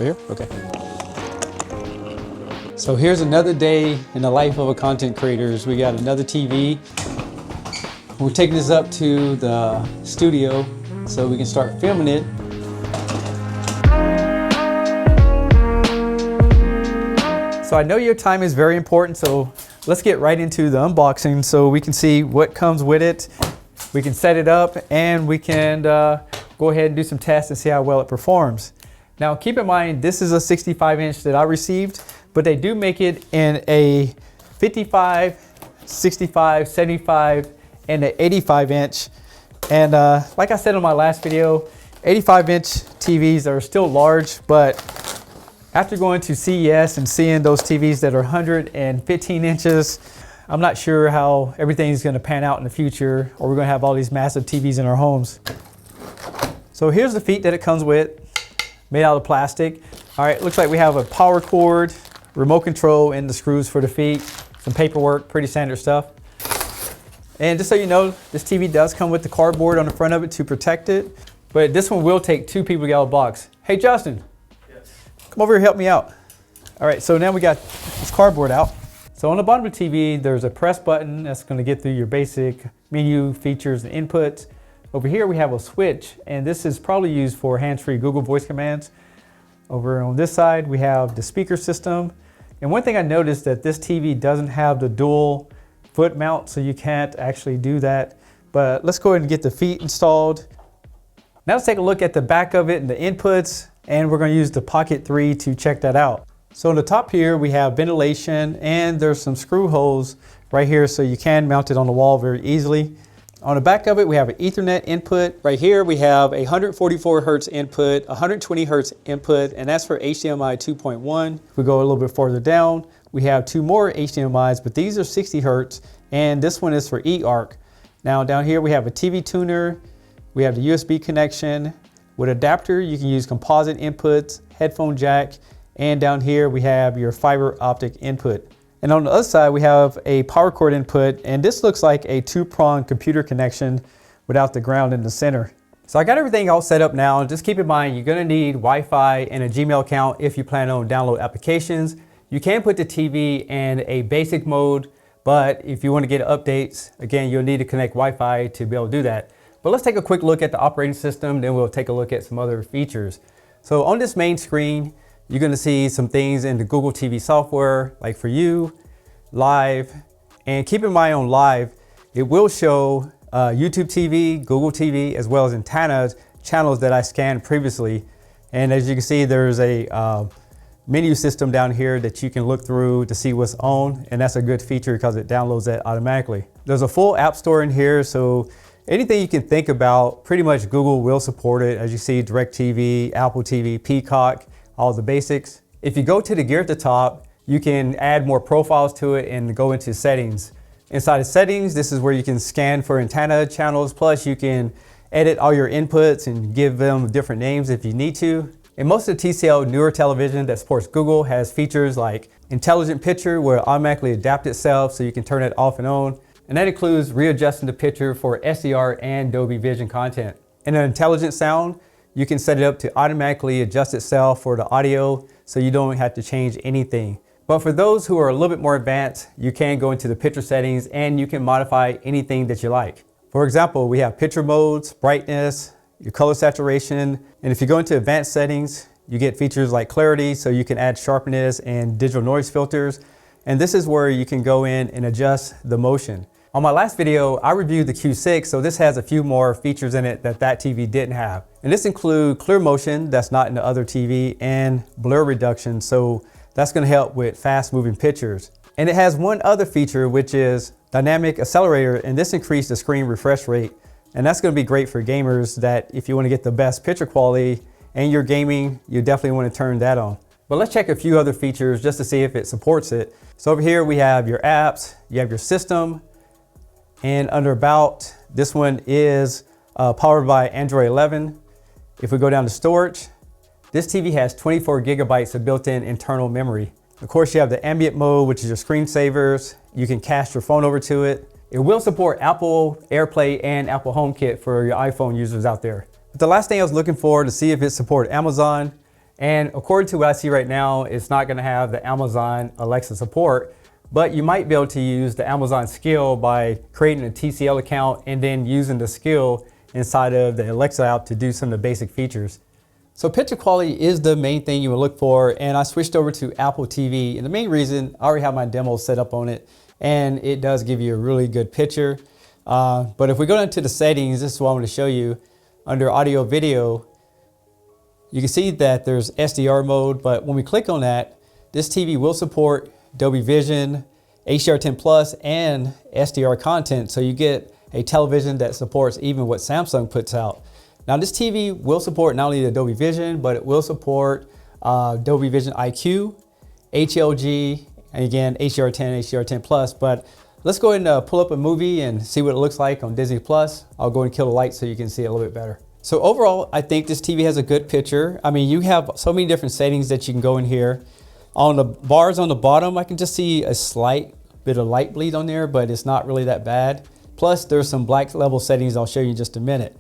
here? Okay. So here's another day in the life of a content creator. We got another TV. We're taking this up to the studio so we can start filming it. So I know your time is very important, so let's get right into the unboxing so we can see what comes with it. We can set it up and we can go ahead and do some tests and see how well it performs. Now keep in mind, this is a 65-inch that I received, but they do make it in a 55, 65, 75, and an 85-inch. And like I said in my last video, 85-inch TVs are still large, but after going to CES and seeing those TVs that are 115 inches, I'm not sure how everything's going to pan out in the future, or we're going to have all these massive TVs in our homes. So here's the feet that it comes with, made out of plastic. All right, looks like we have a power cord, remote control, and the screws for the feet, some paperwork, pretty standard stuff. And just so you know, this TV does come with the cardboard on the front of it to protect it, but this one will take 2 people to get out of the box. Hey, Justin. Come over here, help me out. All right, so now we got this cardboard out. So on the bottom of the TV, there's a press button that's gonna get through your basic menu features and inputs. Over here, we have a switch, and this is probably used for hands-free Google voice commands. Over on this side, we have the speaker system. And one thing I noticed that this TV doesn't have the dual foot mount, so you can't actually do that. But let's go ahead and get the feet installed. Now let's take a look at the back of it and the inputs. And we're going to use the Pocket 3 to check that out. So on the top here, we have ventilation, and there's some screw holes right here so you can mount it on the wall very easily. On the back of it, we have an Ethernet input. Right here, we have a 144 hertz input, 120 hertz input, and that's for HDMI 2.1. If we go a little bit further down, we have 2 more HDMIs, but these are 60 hertz, and this one is for eARC. Now down here, we have a TV tuner, we have the USB connection. With adapter, you can use composite inputs, headphone jack, and down here we have your fiber optic input. And on the other side, we have a power cord input, and this looks like a 2-prong computer connection without the ground in the center. So I got everything all set up now. Just keep in mind, you're gonna need Wi-Fi and a Gmail account if you plan on download applications. You can put the TV in a basic mode, but if you wanna get updates, again, you'll need to connect Wi-Fi to be able to do that. But let's take a quick look at the operating system, then we'll take a look at some other features. So on this main screen, you're gonna see some things in the Google TV software, like for you, live. And keep in mind on live, it will show YouTube TV, Google TV, as well as antennas, channels that I scanned previously. And as you can see, there's a menu system down here that you can look through to see what's on. And that's a good feature because it downloads that automatically. There's a full app store in here, so anything you can think about, pretty much Google will support it. As you see, DirecTV, Apple TV, Peacock, all the basics. If you go to the gear at the top, you can add more profiles to it and go into settings. Inside of settings, this is where you can scan for antenna channels, plus you can edit all your inputs and give them different names if you need to. And most of the TCL newer television that supports Google has features like intelligent picture, where it automatically adapts itself so you can turn it off and on. And that includes readjusting the picture for SDR and Dolby Vision content. And an intelligent sound, you can set it up to automatically adjust itself for the audio so you don't have to change anything. But for those who are a little bit more advanced, you can go into the picture settings and you can modify anything that you like. For example, we have picture modes, brightness, your color saturation, and if you go into advanced settings, you get features like clarity, so you can add sharpness and digital noise filters. And this is where you can go in and adjust the motion. On my last video, I reviewed the Q6, so this has a few more features in it that TV didn't have. And this includes clear motion, that's not in the other TV, and blur reduction, so that's gonna help with fast moving pictures. And it has one other feature, which is dynamic accelerator, and this increased the screen refresh rate. And that's gonna be great for gamers that if you wanna get the best picture quality and you're gaming, you definitely wanna turn that on. But let's check a few other features just to see if it supports it. So over here we have your apps, you have your system, and under About, this one is powered by Android 11. If we go down to storage, this TV has 24 gigabytes of built-in internal memory. Of course, you have the ambient mode, which is your screensavers. You can cache your phone over to it. It will support Apple AirPlay and Apple HomeKit for your iPhone users out there. But the last thing I was looking for to see if it supported Amazon, And according to what I see right now, it's not going to have the Amazon Alexa support, but you might be able to use the Amazon skill by creating a TCL account and then using the skill inside of the Alexa app to do some of the basic features. So picture quality is the main thing you would look for, and I switched over to Apple TV, and the main reason, I already have my demo set up on it, and it does give you a really good picture. But if we go into the settings, this is what I'm going to show you. Under audio video, you can see that there's SDR mode, but when we click on that, this TV will support Dolby Vision, HDR10 Plus, and SDR content, so you get a television that supports even what Samsung puts out. Now this TV will support not only the Dolby Vision, but it will support Dolby Vision IQ, HLG, and again, HDR10, HDR10 Plus. But let's go ahead and pull up a movie and see what it looks like on Disney Plus. I'll go and kill the light so you can see it a little bit better. So overall, I think this TV has a good picture. I mean, you have so many different settings that you can go in here. On the bars on the bottom, I can just see a slight bit of light bleed on there, but it's not really that bad. Plus, there's some black level settings I'll show you in just a minute.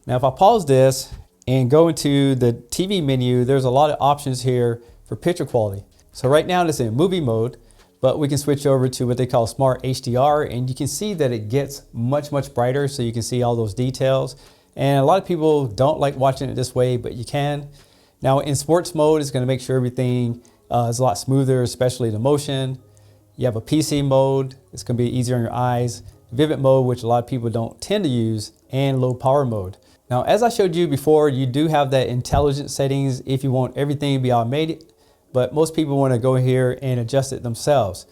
Now, if I pause this and go into the TV menu, there's a lot of options here for picture quality. So right now it's in movie mode, but we can switch over to what they call Smart HDR, and you can see that it gets much, much brighter, so you can see all those details. And a lot of people don't like watching it this way, but you can. Now in sports mode, it's going to make sure everything is a lot smoother, especially the motion. You have a PC mode, it's going to be easier on your eyes. Vivid mode, which a lot of people don't tend to use, and low power mode. Now, as I showed you before, you do have that intelligent settings if you want everything to be automated, but most people want to go here and adjust it themselves.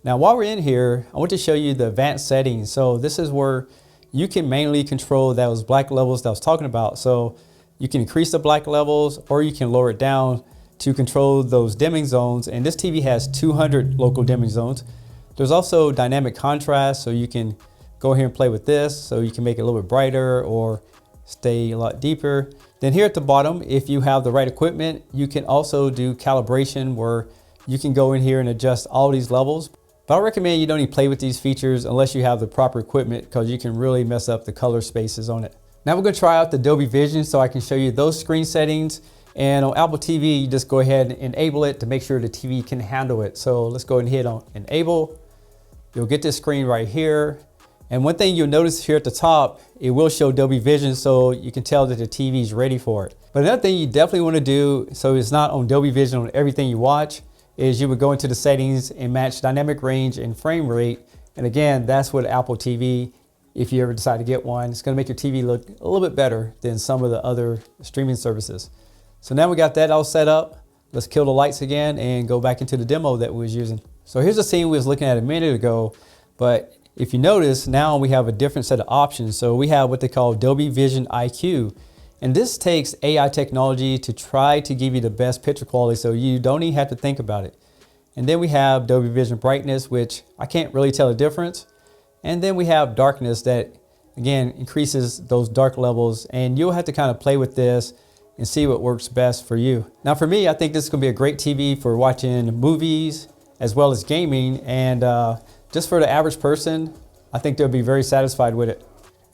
Now, while we're in here, I want to show you the advanced settings. So this is where you can manually control those black levels that I was talking about. So you can increase the black levels or you can lower it down to control those dimming zones. And this TV has 200 local dimming zones. There's also dynamic contrast, so you can go here and play with this. So you can make it a little bit brighter or stay a lot deeper. Then here at the bottom, if you have the right equipment, you can also do calibration where you can go in here and adjust all these levels. But I recommend you don't even play with these features unless you have the proper equipment, because you can really mess up the color spaces on it. Now we're going to try out the Dolby Vision so I can show you those screen settings. And on Apple TV, you just go ahead and enable it to make sure the TV can handle it. So let's go ahead and hit on enable. You'll get this screen right here. And one thing you'll notice here at the top, it will show Dolby Vision, so you can tell that the TV is ready for it. But another thing you definitely want to do, so it's not on Dolby Vision on everything you watch, is you would go into the settings and match dynamic range and frame rate. And again, that's what Apple TV, if you ever decide to get one, it's going to make your TV look a little bit better than some of the other streaming services. So now we got that all set up. Let's kill the lights again and go back into the demo that we was using. So here's the scene we was looking at a minute ago, but if you notice, now we have a different set of options. So we have what they call Dolby Vision IQ. And this takes AI technology to try to give you the best picture quality, so you don't even have to think about it. And then we have Dolby Vision brightness, which I can't really tell the difference. And then we have darkness that, again, increases those dark levels. And you'll have to kind of play with this and see what works best for you. Now for me, I think this is going to be a great TV for watching movies as well as gaming. And just for the average person, I think they'll be very satisfied with it.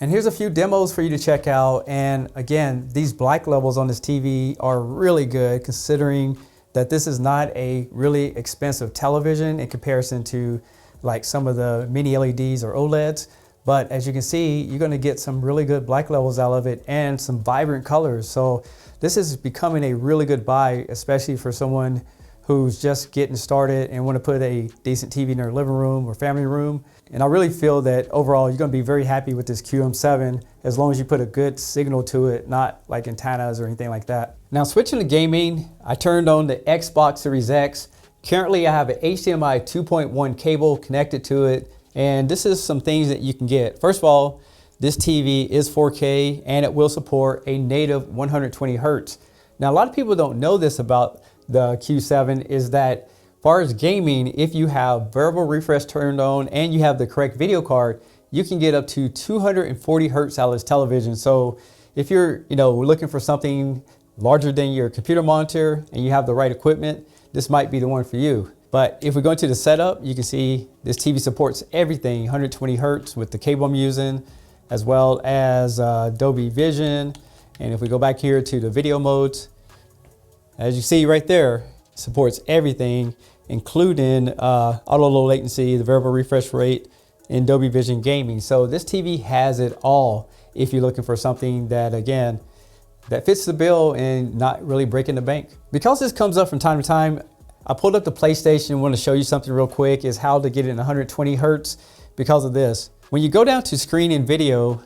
And here's a few demos for you to check out. And again, these black levels on this TV are really good, considering that this is not a really expensive television in comparison to like some of the mini LEDs or OLEDs. But as you can see, you're going to get some really good black levels out of it and some vibrant colors. So this is becoming a really good buy, especially for someone who's just getting started and want to put a decent TV in their living room or family room. And I really feel that overall you're going to be very happy with this QM7 as long as you put a good signal to it, not like antennas or anything like that. Now switching to gaming, I turned on the Xbox Series X. Currently I have an HDMI 2.1 cable connected to it, and this is some things that you can get. First of all, this TV is 4K and it will support a native 120 Hertz. Now a lot of people don't know this about the Q7, is that as far as gaming, if you have variable refresh turned on and you have the correct video card, you can get up to 240 Hertz out of this television. So if you're looking for something larger than your computer monitor and you have the right equipment, this might be the one for you. But if we go into the setup, you can see this TV supports everything 120 Hertz with the cable I'm using, as well as Dolby Vision. And if we go back here to the video modes, As you see right there, it supports everything, including auto low latency, the variable refresh rate, and Dolby Vision gaming. So this TV has it all if you're looking for something that, again, that fits the bill and not really breaking the bank. Because this comes up from time to time, I pulled up the PlayStation. I want to show you something real quick, is how to get it in 120 Hertz because of this. When you go down to screen and video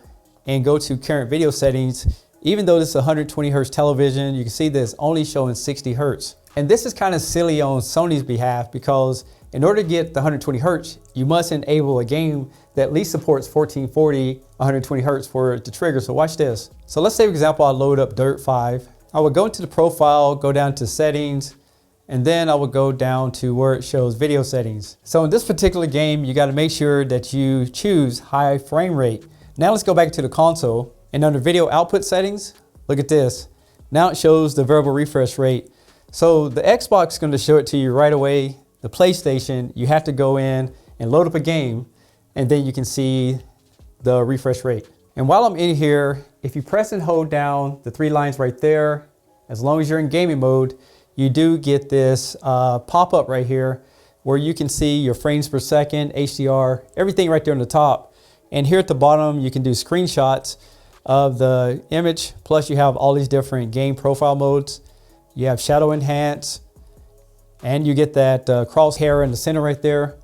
and go to current video settings, even though this is a 120 Hertz television, you can see this only showing 60 Hertz. And this is kind of silly on Sony's behalf, because in order to get the 120 Hertz, you must enable a game that at least supports 1440, 120 Hertz for it to trigger. So watch this. So let's say, for example, I load up Dirt 5. I would go into the profile, go down to settings, and then I would go down to where it shows video settings. So in this particular game, you got to make sure that you choose high frame rate. Now let's go back to the console, and under video output settings, look at this. Now it shows the variable refresh rate. So the Xbox is going to show it to you right away. The PlayStation, you have to go in and load up a game, and then you can see the refresh rate. And while I'm in here, if you press and hold down the 3 lines right there, as long as you're in gaming mode, you do get this pop-up right here where you can see your frames per second, HDR, everything right there on the top. And here at the bottom, you can do screenshots of the image, plus you have all these different game profile modes. You have shadow enhance, and you get that crosshair in the center right there.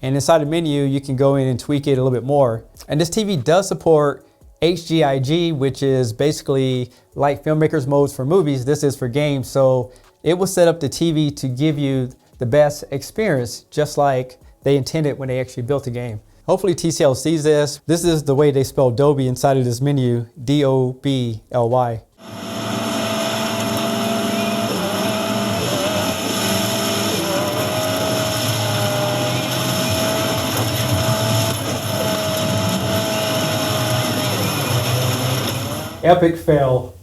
And inside the menu, you can go in and tweak it a little bit more. And this TV does support HGIG, which is basically like filmmakers modes for movies. This is for games. So it will set up the TV to give you the best experience, just like they intended when they actually built the game. Hopefully TCL sees this. This is the way they spell Dolby inside of this menu, D-O-B-L-Y. Epic fail.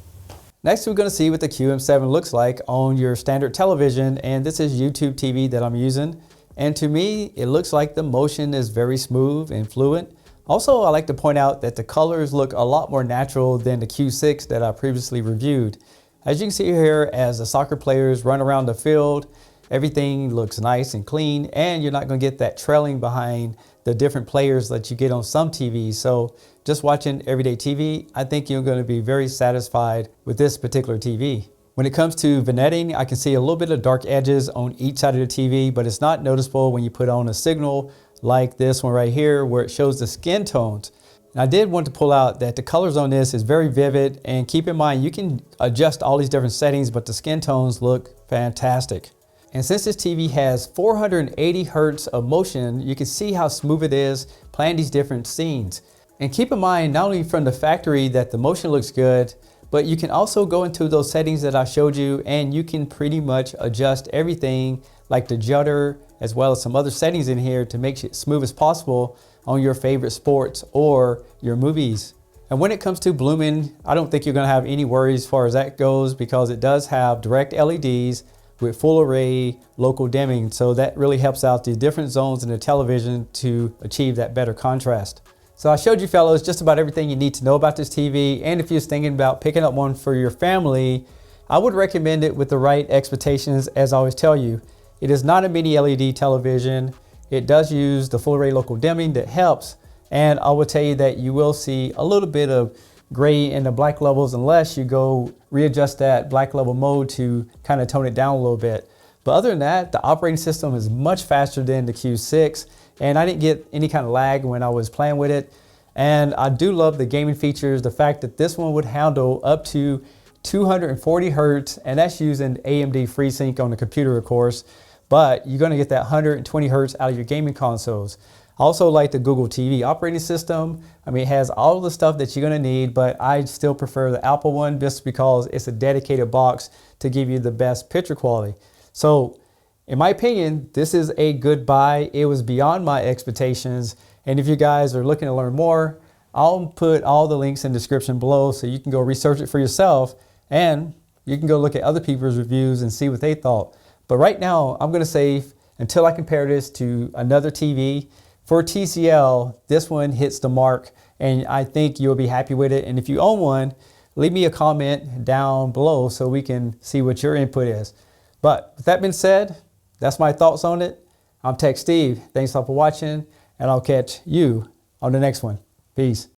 Next, we're going to see what the QM7 looks like on your standard television, and this is YouTube TV that I'm using. And to me, it looks like the motion is very smooth and fluent. Also, I like to point out that the colors look a lot more natural than the Q6 that I previously reviewed. As you can see here, as the soccer players run around the field, everything looks nice and clean, and you're not going to get that trailing behind the different players that you get on some TVs. So just watching everyday TV, I think you're going to be very satisfied with this particular TV. When it comes to vignetting, I can see a little bit of dark edges on each side of the TV, but it's not noticeable when you put on a signal like this one right here, where it shows the skin tones. And I did want to pull out that the colors on this is very vivid, and keep in mind, you can adjust all these different settings, but the skin tones look fantastic. And since this TV has 480 Hertz of motion, you can see how smooth it is playing these different scenes. And keep in mind, not only from the factory that the motion looks good, but you can also go into those settings that I showed you, and you can pretty much adjust everything like the judder, as well as some other settings in here to make it smooth as possible on your favorite sports or your movies. And when it comes to blooming, I don't think you're gonna have any worries as far as that goes, because it does have direct LEDs with full array local dimming. So that really helps out the different zones in the television to achieve that better contrast. So I showed you fellows just about everything you need to know about this TV, and if you're thinking about picking up one for your family, I would recommend it with the right expectations. As I always tell you, it is not a mini LED television. It does use the full array local dimming that helps, and I will tell you that you will see a little bit of gray in the black levels unless you go readjust that black level mode to kind of tone it down a little bit. But other than that, the operating system is much faster than the Q6, and I didn't get any kind of lag when I was playing with it. And I do love the gaming features, the fact that this one would handle up to 240 Hertz, and that's using AMD FreeSync on the computer, of course, but you're gonna get that 120 Hertz out of your gaming consoles. I also like the Google TV operating system. I mean, it has all the stuff that you're gonna need, but I still prefer the Apple one just because it's a dedicated box to give you the best picture quality. So in my opinion, this is a good buy. It was beyond my expectations. And if you guys are looking to learn more, I'll put all the links in the description below so you can go research it for yourself, and you can go look at other people's reviews and see what they thought. But right now, I'm gonna say, until I compare this to another TV, for TCL, this one hits the mark, and I think you'll be happy with it. And if you own one, leave me a comment down below so we can see what your input is. But with that being said, that's my thoughts on it. I'm Tech Steve. Thanks all for watching, and I'll catch you on the next one. Peace.